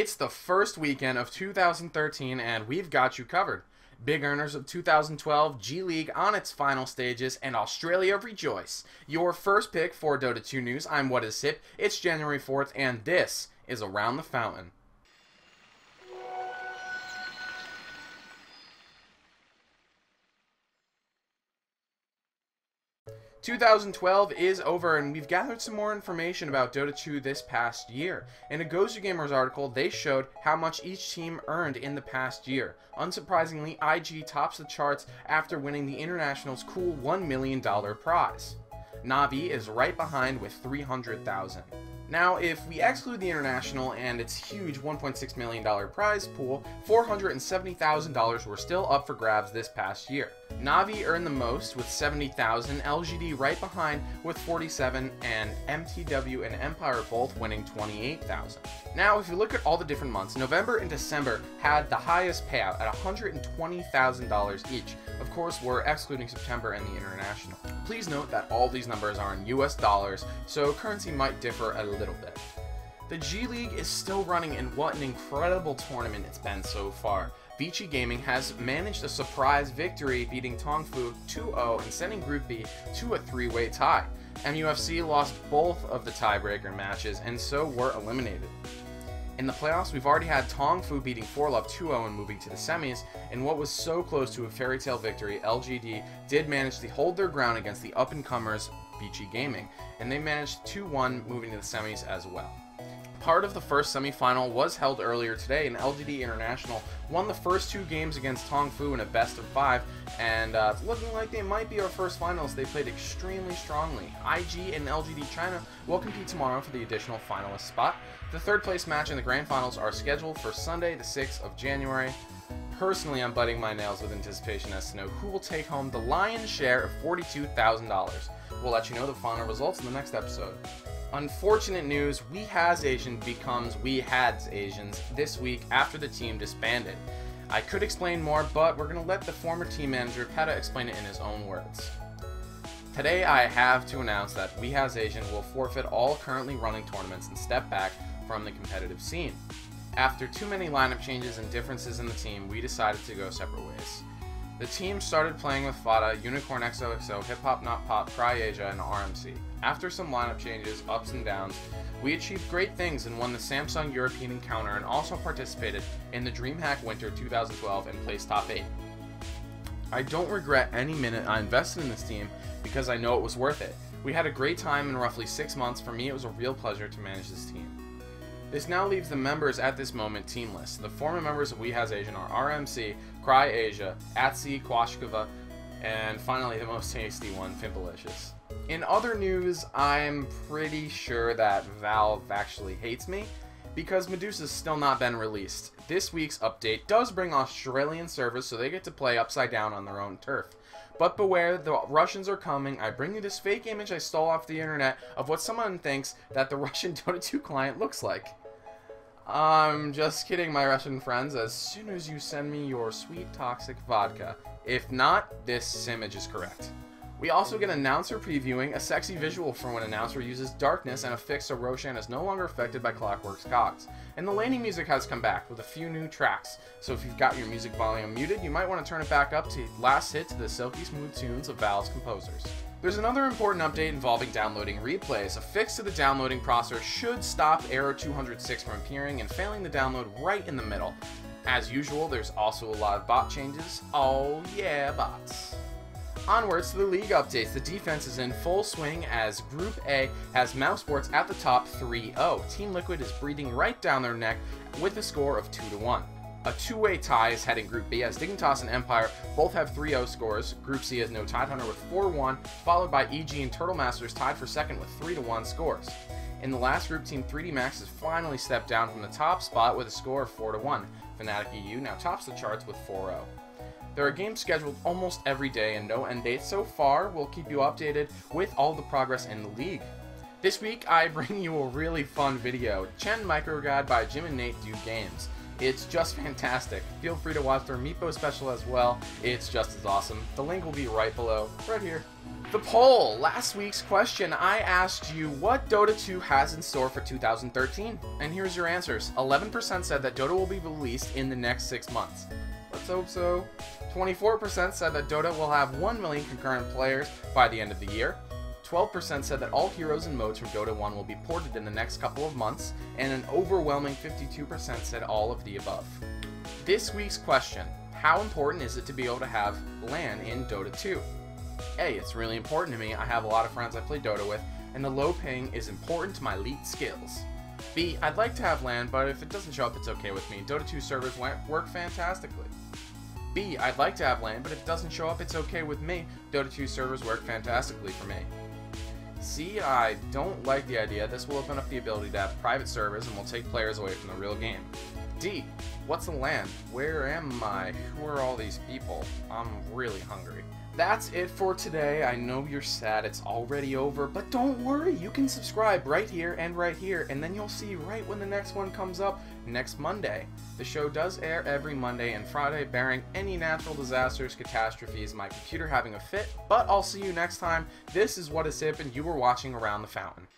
It's the first weekend of 2013 and we've got you covered. Big earners of 2012, G League on its final stages, and Australia rejoice. Your first pick for Dota 2 news, I'm WhatIsHip. It's January 4th and this is Around the Fountain. 2012 is over, and we've gathered some more information about Dota 2 this past year. In a GoToGamers article, they showed how much each team earned in the past year. Unsurprisingly, IG tops the charts after winning the International's cool $1 million prize. Na'Vi is right behind with 300,000. Now, if we exclude the International and its huge $1.6 million prize pool, $470,000 were still up for grabs this past year. Na'Vi earned the most with 70,000, LGD right behind with 47, and MTW and Empire both winning 28,000. Now, if you look at all the different months, November and December had the highest payout at $120,000 each. Of course, we're excluding September and the International. Please note that all these numbers are in US dollars, so currency might differ a little bit. The G League is still running, and what an incredible tournament it's been so far. Vici Gaming has managed a surprise victory, beating Tongfu 2-0 and sending Group B to a three-way tie. MUFC lost both of the tiebreaker matches and so were eliminated. In the playoffs, we've already had Tongfu beating ForLove 2-0 and moving to the semis, and what was so close to a fairy tale victory, LGD did manage to hold their ground against the up-and-comers Vici Gaming, and they managed 2-1 moving to the semis as well. Part of the first semifinal was held earlier today, and LGD International won the first two games against Tongfu in a best-of-5, and it's looking like they might be our first finals. They played extremely strongly. IG and LGD China will compete tomorrow for the additional finalist spot. The third place match in the grand finals are scheduled for Sunday, the 6th of January. Personally, I'm biting my nails with anticipation as to know who will take home the lion's share of $42,000. We'll let you know the final results in the next episode. Unfortunate news, We Has Asian becomes We Had Asians this week after the team disbanded. I could explain more, but we're going to let the former team manager Peta explain it in his own words. Today I have to announce that We Has Asian will forfeit all currently running tournaments and step back from the competitive scene. After too many lineup changes and differences in the team, we decided to go separate ways. The team started playing with Fada, Unicorn XOXO, Hip Hop Not Pop, CryAsia, and RMC. After some lineup changes, ups and downs, we achieved great things and won the Samsung European Encounter and also participated in the DreamHack Winter 2012 and placed top 8. I don't regret any minute I invested in this team because I know it was worth it. We had a great time in roughly 6 months. For me, it was a real pleasure to manage this team. This now leaves the members at this moment teamless. The former members of We Has Asian are RMC, CryAsia, Atsi, Quashkova, and finally the most tasty one, Pimpalicious. In other news, I'm pretty sure that Valve actually hates me because Medusa's still not been released. This week's update does bring Australian servers, so they get to play upside down on their own turf. But beware, the Russians are coming. I bring you this fake image I stole off the internet of what someone thinks that the Russian Dota 2 client looks like. I'm just kidding, my Russian friends, as soon as you send me your sweet toxic vodka. If not, this image is correct. We also get an announcer previewing a sexy visual for when an announcer uses darkness and a fix so Roshan is no longer affected by Clockwork's cogs. And the laning music has come back with a few new tracks, so if you've got your music volume muted, you might want to turn it back up to last hit to the silky smooth tunes of Valve's composers. There's another important update involving downloading replays. A fix to the downloading processor should stop error 206 from appearing and failing the download right in the middle. As usual, there's also a lot of bot changes. Oh yeah, bots. Onwards to the league updates. The defense is in full swing as Group A has Mousesports at the top 3-0. Team Liquid is breathing right down their neck with a score of 2-1. A two-way tie is heading Group B as Dignitas and Empire both have 3-0 scores. Group C has no Tidehunter with 4-1, followed by EG and Turtle Masters tied for second with 3-1 scores. In the last group, Team 3D Max has finally stepped down from the top spot with a score of 4-1. Fnatic EU now tops the charts with 4-0. There are games scheduled almost every day and no end dates so far. We'll keep you updated with all the progress in the league. This week, I bring you a really fun video, Chen Micro Guide by Jim and Nate Do Games. It's just fantastic. Feel free to watch their Meepo special as well. It's just as awesome. The link will be right below, right here. The poll. Last week's question, I asked you what Dota 2 has in store for 2013, and here's your answers. 11% said that Dota will be released in the next 6 months. Let's hope so. 24% said that Dota will have 1 million concurrent players by the end of the year. 12% said that all heroes and modes from Dota 1 will be ported in the next couple of months, and an overwhelming 52% said all of the above. This week's question, how important is it to be able to have LAN in Dota 2? A, it's really important to me. I have a lot of friends I play Dota with, and the low ping is important to my elite skills. B, I'd like to have LAN, but if it doesn't show up, it's okay with me. Dota 2 servers work fantastically. B, I'd like to have LAN, but if it doesn't show up, it's okay with me. Dota 2 servers work fantastically for me. C, I don't like the idea. This will open up the ability to have private servers and will take players away from the real game. D, what's a LAN? Where am I? Who are all these people? I'm really hungry. That's it for today. I know you're sad it's already over, but don't worry, you can subscribe right here, and then you'll see right when the next one comes up next Monday. The show does air every Monday and Friday, barring any natural disasters, catastrophes, my computer having a fit, but I'll see you next time. This is WhatIsHip, and you were watching Around the Fountain.